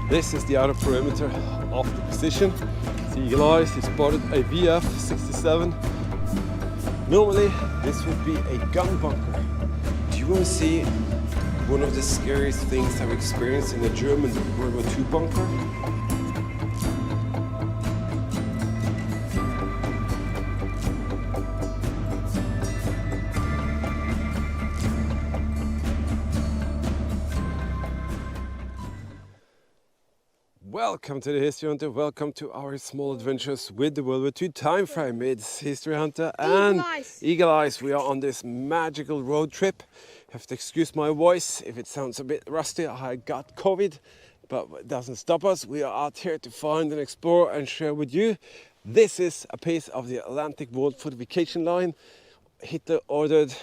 This is the outer perimeter of the position. The eagle eyes, he spotted a VF67. Normally, this would be a gun bunker. Do you want to see one of the scariest things I've experienced in a German World War II bunker? Welcome to the History Hunter, welcome to our small adventures with the World War II time frame. It's History Hunter and Eagle Eyes. We are on this magical road trip. You have to excuse my voice if it sounds a bit rusty. I got COVID, but it doesn't stop us. We are out here to find and explore and share with you. This is a piece of the Atlantic Wall fortification line. Hitler ordered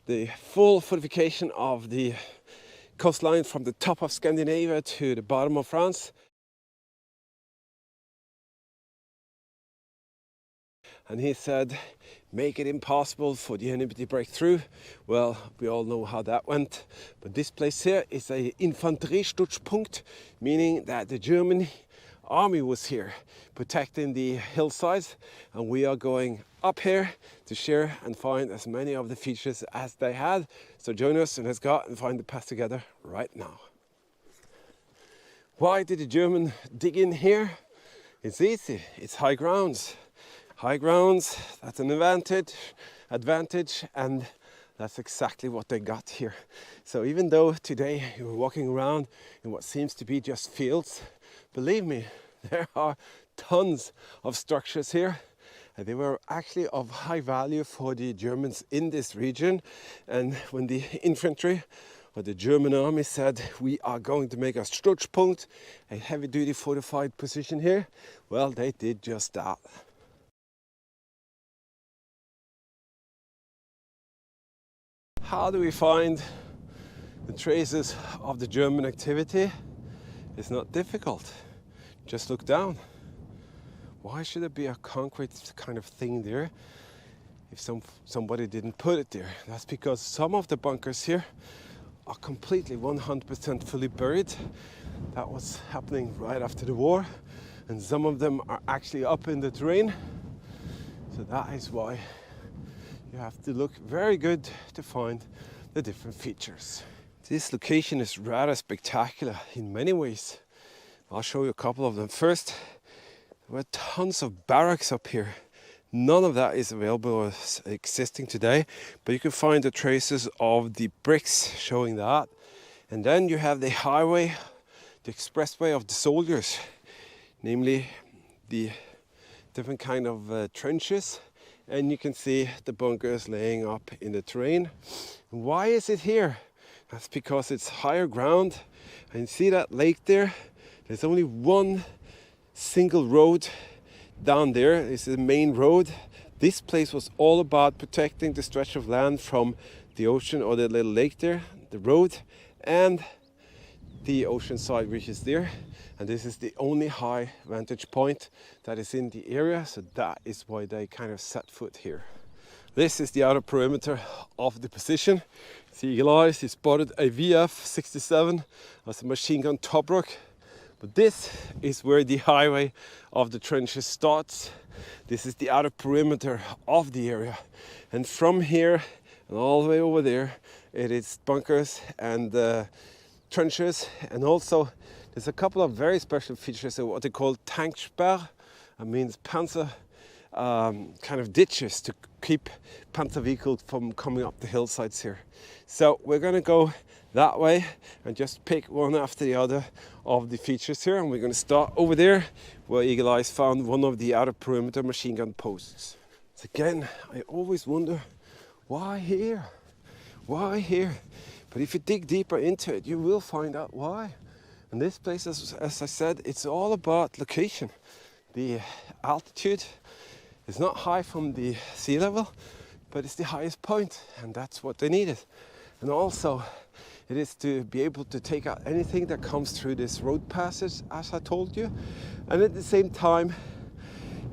the full fortification of the coastline from the top of Scandinavia to the bottom of France. And he said, make it impossible for the enemy to break through. Well, we all know how that went. But this place here is a Infanteriestützpunkt, meaning that the German army was here protecting the hillsides. And we are going up here to share and find as many of the features as they had. So join us and let's go out and find the path together right now. Why did the German dig in here? It's easy, it's high grounds. High grounds, that's an advantage, and that's exactly what they got here. So even though today you're walking around in what seems to be just fields, believe me, there are tons of structures here. And they were actually of high value for the Germans in this region. And when the infantry or the German army said, we are going to make a Stützpunkt, a heavy-duty fortified position here, well, they did just that. How do we find the traces of the German activity? It's not difficult. Just look down. Why should there be a concrete kind of thing there if somebody didn't put it there? That's because some of the bunkers here are completely 100% fully buried. That was happening right after the war. And some of them are actually up in the terrain. So that is why you have to look very good to find the different features. This location is rather spectacular in many ways. I'll show you a couple of them. First, there were tons of barracks up here. None of that is available or existing today, but you can find the traces of the bricks showing that. And then you have the highway, the expressway of the soldiers, namely the different kind of trenches. And you can see the bunkers laying up in the terrain. Why is it here? That's because it's higher ground. And you see that lake there? There's only one single road down there. It's the main road. This place was all about protecting the stretch of land from the ocean or the little lake there, the road, and the ocean side which is there. And this is the only high vantage point that is in the area, so that is why they kind of set foot here. This is the outer perimeter of the position. The eagle eyes, he spotted a VF67 as a machine gun Tobruk. But this is where the highway of the trenches starts. This is the outer perimeter of the area. And from here and all the way over there, it is bunkers and trenches, and also there's a couple of very special features of what they call Tanksperr. That means panzer kind of ditches to keep panzer vehicles from coming up the hillsides here. So we're going to go that way and just pick one after the other of the features here. And we're going to start over there where Eagle Eyes found one of the outer perimeter machine gun posts. So again, I always wonder, why here? Why here? But if you dig deeper into it, you will find out why. And this place, as I said, it's all about location. The altitude is not high from the sea level, but it's the highest point, and that's what they needed. And also, it is to be able to take out anything that comes through this road passage, as I told you. And at the same time,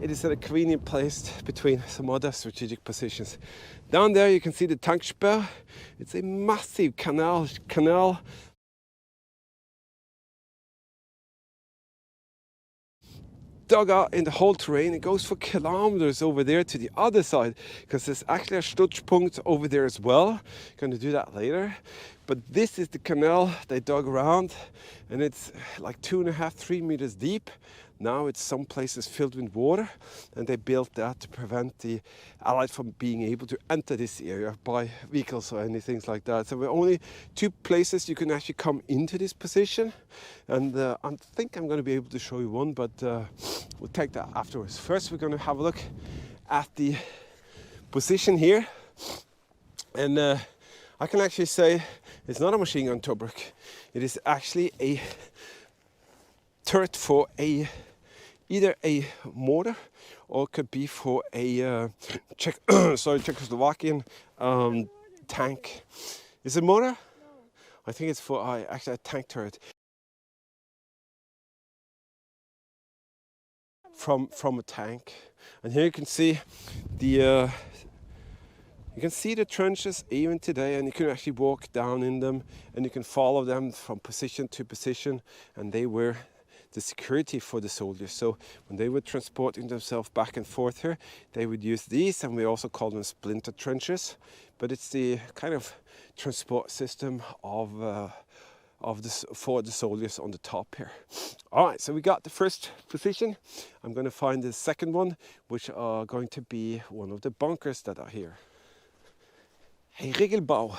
it is at a convenient place between some other strategic positions. Down there you can see the Tanksperr. It's a massive canal dug out in the whole terrain. It goes for kilometers over there to the other side, because there's actually a Stützpunkt over there as well. Going to do that later. But this is the canal they dug around, and it's like 2.5, 3 meters deep. Now it's some places filled with water, and they built that to prevent the Allies from being able to enter this area by vehicles or anything like that. So we're only 2 places you can actually come into this position, and I think I'm going to be able to show you one, but we'll take that afterwards. First, we're going to have a look at the position here, and I can actually say it's not a machine gun Tobruk. It is actually a turret for either a mortar, or it could be for a Czechoslovakian tank. Is it mortar? No. I think it's for actually a tank turret. From a tank. And here you can see the trenches even today, and you can actually walk down in them, and you can follow them from position to position, and they were the security for the soldiers. So when they were transporting themselves back and forth here, they would use these, and we also call them splinter trenches. But it's the kind of transport system for the soldiers on the top here. All right, so we got the first position. I'm going to find the second one, which are going to be one of the bunkers that are here. A Regelbau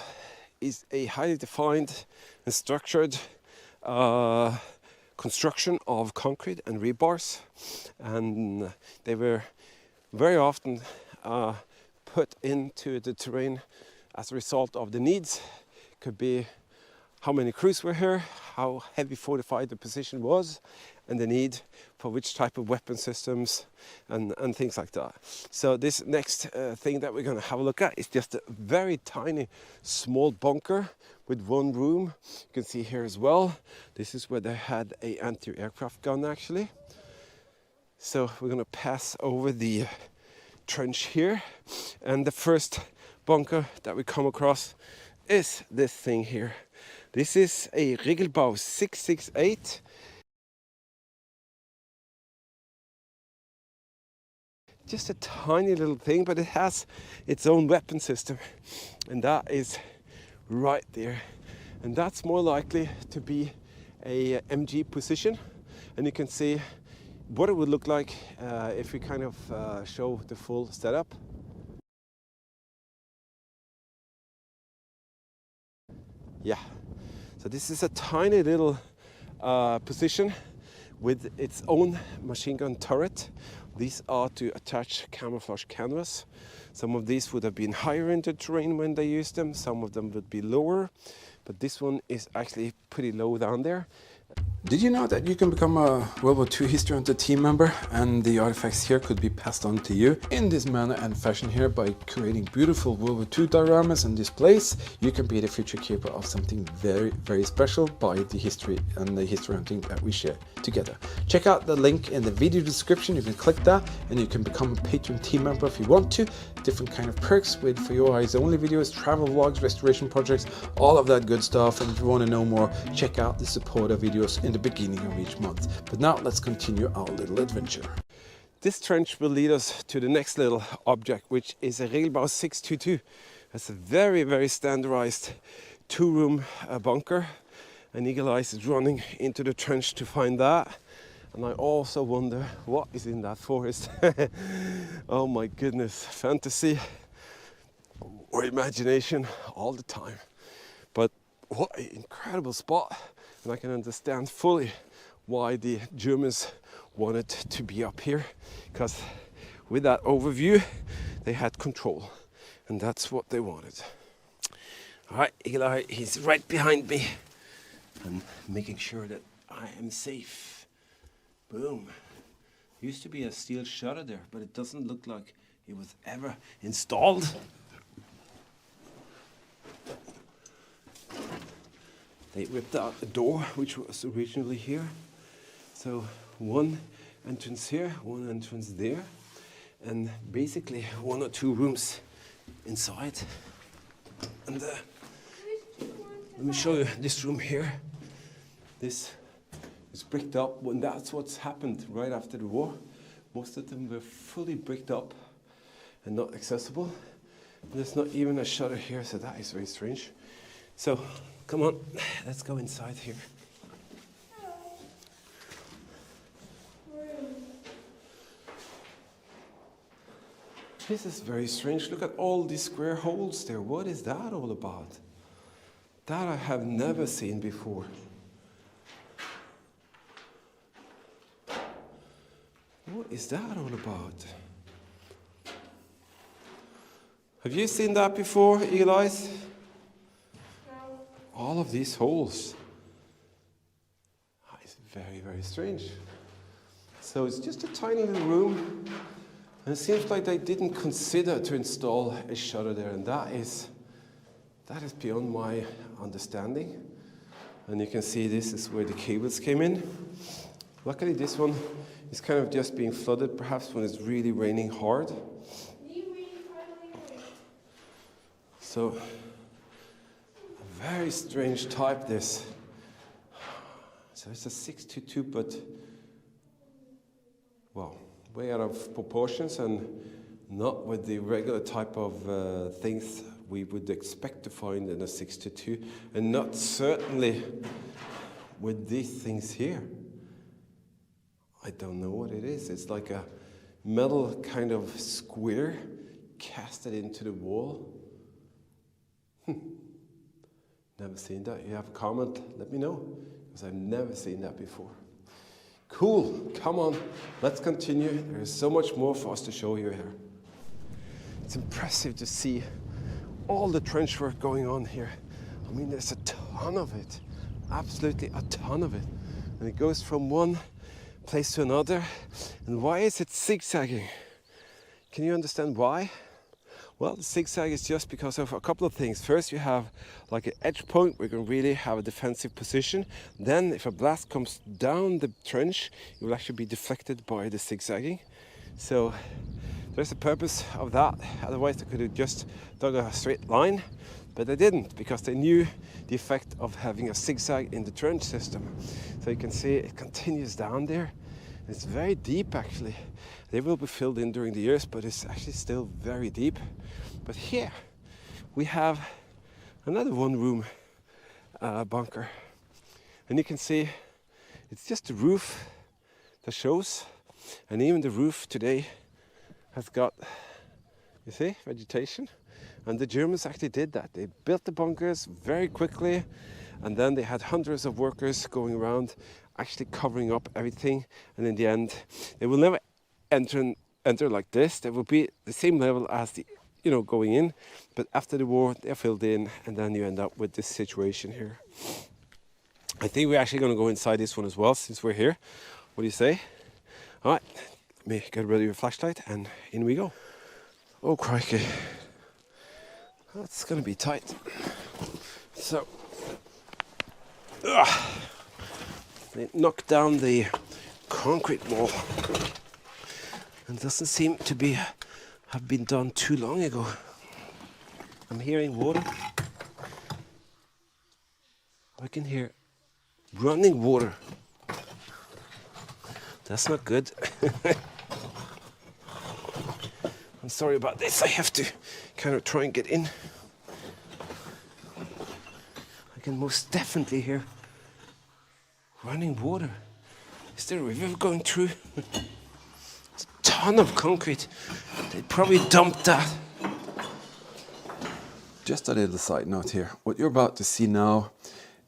is a highly defined and structured construction of concrete and rebars, and they were very often put into the terrain as a result of the needs. Could be how many crews were here, how heavy fortified the position was, and the need for which type of weapon systems and things like that. So this next thing that we're going to have a look at is just a very tiny small bunker with 1 room. You can see here as well, this is where they had a anti-aircraft gun actually. So we're going to pass over the trench here, and the first bunker that we come across is this thing here. This is a Regelbau 668. Just a tiny little thing, but it has its own weapon system, and that is right there. And that's more likely to be a MG position, and you can see what it would look like if we kind of show the full setup. Yeah, so this is a tiny little position with its own machine gun turret. These are to attach camouflage canvas. Some of these would have been higher in the terrain when they used them, some of them would be lower, but this one is actually pretty low down there. Did you know that you can become a World War II History Hunter team member, and the artifacts here could be passed on to you in this manner and fashion here by creating beautiful World War II dioramas and displays? You can be the future keeper of something very, very special by the history and the history hunting that we share together. Check out the link in the video description. You can click that and you can become a Patreon team member if you want to. Different kind of perks with for your eyes only videos, travel vlogs, restoration projects, all of that good stuff. And if you want to know more, check out the supporter videos in the beginning of each month. But now let's continue our little adventure. This trench will lead us to the next little object, which is a Regelbau 622. That's a very, very standardized 2-room bunker. And Eagle Eyes is running into the trench to find that. And I also wonder what is in that forest. Oh my goodness, fantasy or imagination all the time. But what an incredible spot. And I can understand fully why the Germans wanted to be up here, because with that overview they had control, and that's what they wanted. All right, Eagle Eye, he's right behind me and making sure that I am safe. Boom. Used to be a steel shutter there, but it doesn't look like it was ever installed. They ripped out the door, which was originally here. So one entrance here, one entrance there, and basically 1 or 2 rooms inside. And let me show you this room here. This It's bricked up, and that's what's happened right after the war. Most of them were fully bricked up and not accessible. And there's not even a shutter here, so that is very strange. So, come on, let's go inside here. This is very strange. Look at all these square holes there. What is that all about? That I have never seen before. What is that all about? Have you seen that before, Eagle Eyes? No. All of these holes. It's very, very strange. So it's just a tiny little room. And it seems like they didn't consider to install a shutter there. And that is beyond my understanding. And you can see this is where the cables came in. Luckily this one is kind of just being flooded, perhaps when it's really raining hard. So, a very strange type this. So it's a 622, but, well, way out of proportions and not with the regular type of things we would expect to find in a 622, and not certainly with these things here. I don't know what it is. It's like a metal kind of square casted into the wall. Never seen that. You have a comment, let me know, because I've never seen that before. Cool, come on, let's continue. There is so much more for us to show you here. It's impressive to see all the trench work going on here. I mean, there's a ton of it, absolutely a ton of it. And it goes from one place to another. And why is it zigzagging? Can you understand why? Well, the zigzag is just because of a couple of things. First, you have like an edge point where you can really have a defensive position. Then, if a blast comes down the trench, it will actually be deflected by the zigzagging. So, there's the purpose of that. Otherwise, they could have just dug a straight line, but they didn't, because they knew the effect of having a zigzag in the trench system. So you can see it continues down there. It's very deep, actually. They will be filled in during the years, but it's actually still very deep. But here we have another one-room bunker. And you can see it's just the roof that shows. And even the roof today has got, you see, vegetation. And the Germans actually did that. They built the bunkers very quickly, and then they had hundreds of workers going around actually covering up everything. And in the end, they will never enter like this. They will be the same level as the, going in. But after the war, they're filled in, and then you end up with this situation here. I think we're actually going to go inside this one as well, since we're here. What do you say? All right, let me get ready with a flashlight, and in we go. Oh, crikey. That's going to be tight. So, they knocked down the concrete wall, and doesn't seem to have been done too long ago. I'm hearing water. I can hear running water. That's not good. I'm sorry about this. I have to kind of try and get in. I can most definitely hear running water. Is there a river going through? It's a ton of concrete. They probably dumped that. Just a little side note here. What you're about to see now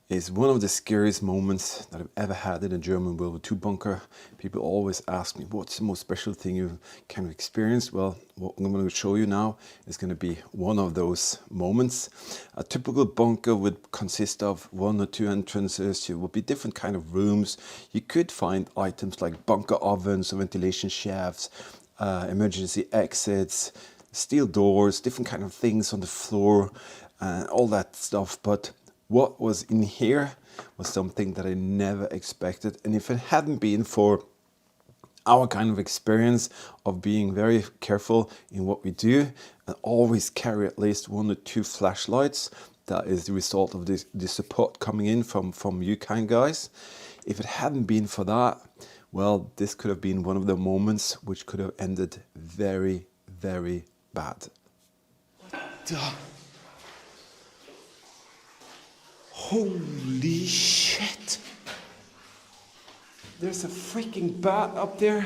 is one of the scariest moments that I've ever had in a German World War II bunker. People always ask me, what's the most special thing you've kind of experienced? Well, what I'm going to show you now is going to be one of those moments. A typical bunker would consist of 1 or 2 entrances. There would be different kind of rooms. You could find items like bunker ovens, ventilation shafts, emergency exits, steel doors, different kind of things on the floor, all that stuff. But what was in here was something that I never expected. And if it hadn't been for our kind of experience of being very careful in what we do and always carry at least 1 or 2 flashlights, that is the result of the support coming in from you kind guys. If it hadn't been for that, well, this could have been one of the moments which could have ended very, very bad. Holy shit! There's a freaking bat up there.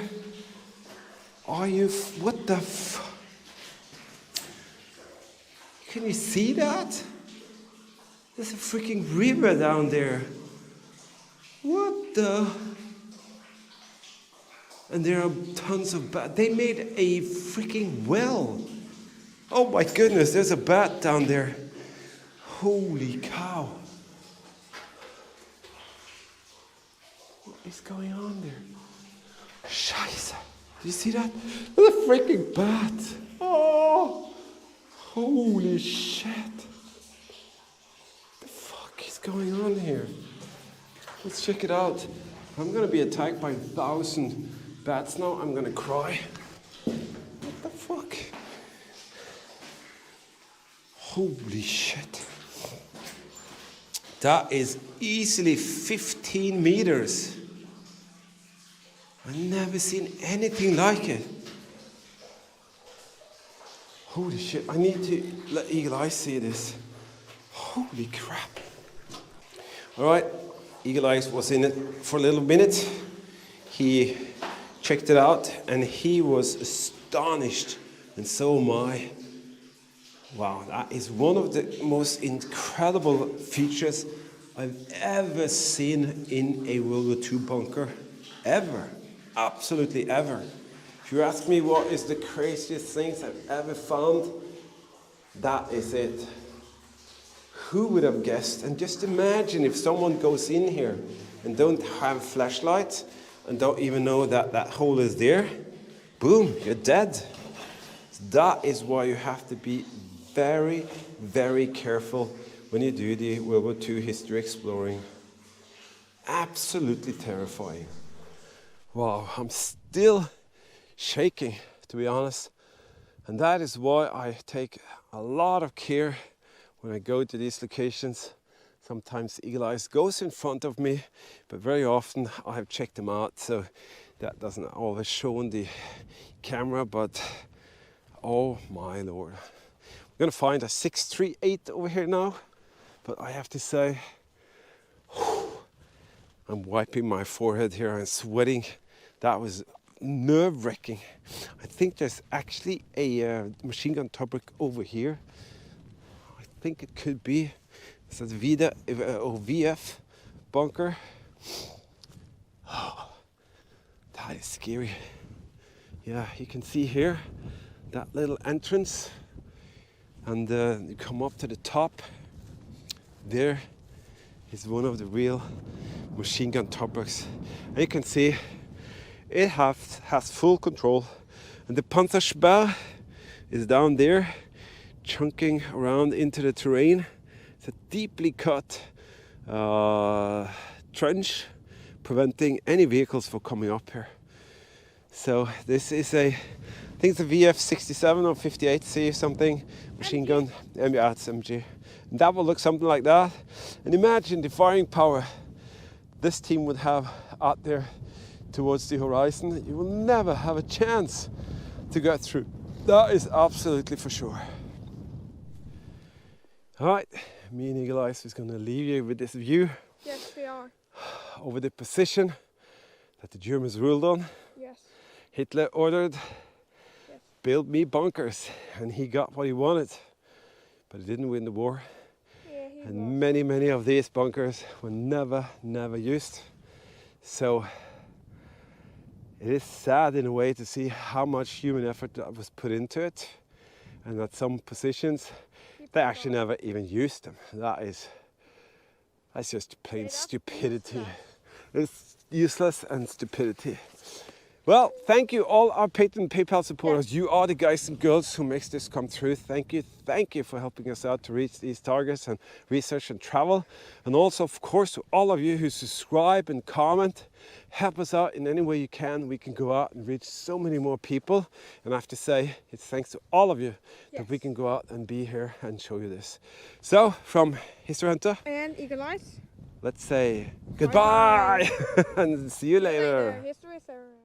Are you, what the Can you see that? There's a freaking river down there. What the? And there are tons of bats. They made a freaking well. Oh my goodness, there's a bat down there. Holy cow. What is going on there? Scheiße. Do you see that? There's a freaking bat. Oh, holy shit. What the fuck is going on here? Let's check it out. I'm gonna be attacked by 1,000 bats now. I'm gonna cry. What the fuck? Holy shit. That is easily 15 meters. I've never seen anything like it. Holy shit, I need to let Eagle Eye see this. Holy crap. All right, Eagle Eye was in it for a little minute. He checked it out and he was astonished, and so am I. Wow, that is one of the most incredible features I've ever seen in a World War II bunker. Ever. Absolutely ever. If you ask me what is the craziest things I've ever found, that is it. Who would have guessed? And just imagine if someone goes in here and don't have flashlight and don't even know that that hole is there. Boom, you're dead. That is why you have to be very, very careful when you do the World War II history exploring. Absolutely terrifying. Wow, I'm still shaking, to be honest. And that is why I take a lot of care when I go to these locations. Sometimes Eagle Eye goes in front of me, but very often I have checked them out, so that doesn't always show on the camera, but oh my lord. We're gonna find a 638 over here now, but I have to say, I'm wiping my forehead here, I'm sweating. That was nerve-wracking. I think there's actually a machine gun turret over here. I think it could be. It's a VF bunker. Oh, that is scary. Yeah, you can see here that little entrance, and you come up to the top. There is one of the real machine gun turrets. And you can see it has full control, and the Panzersperr is down there, chunking around into the terrain. It's a deeply cut trench, preventing any vehicles from coming up here. So this is I think it's a VF67 or 58C something machine gun. Yeah, it's MG. And that will look something like that. And imagine the firing power this team would have out there towards the horizon. You will never have a chance to get through. That is absolutely for sure. All right, me and Eagle Eye is going to leave you with this view. Yes, we are. Over the position that the Germans ruled on. Yes. Hitler ordered, Yes. build me bunkers, and he got what he wanted, but he didn't win the war. Yeah, he And was. many of these bunkers were never used. So it is sad in a way to see how much human effort that was put into it, and at some positions they actually never even used them. That's just plain that's stupidity. useless. It's useless and stupidity. Well, thank you all our Patreon PayPal supporters. You are the guys and girls who makes this come true. Thank you for helping us out to reach these targets and research and travel. And also, of course, to all of you who subscribe and comment. Help us out in any way you can. We can go out and reach so many more people. And I have to say, it's thanks to all of you that we can go out and be here and show you this. So, from History Hunter, And Eagle Eyes. let's say goodbye and see you later. History, sir.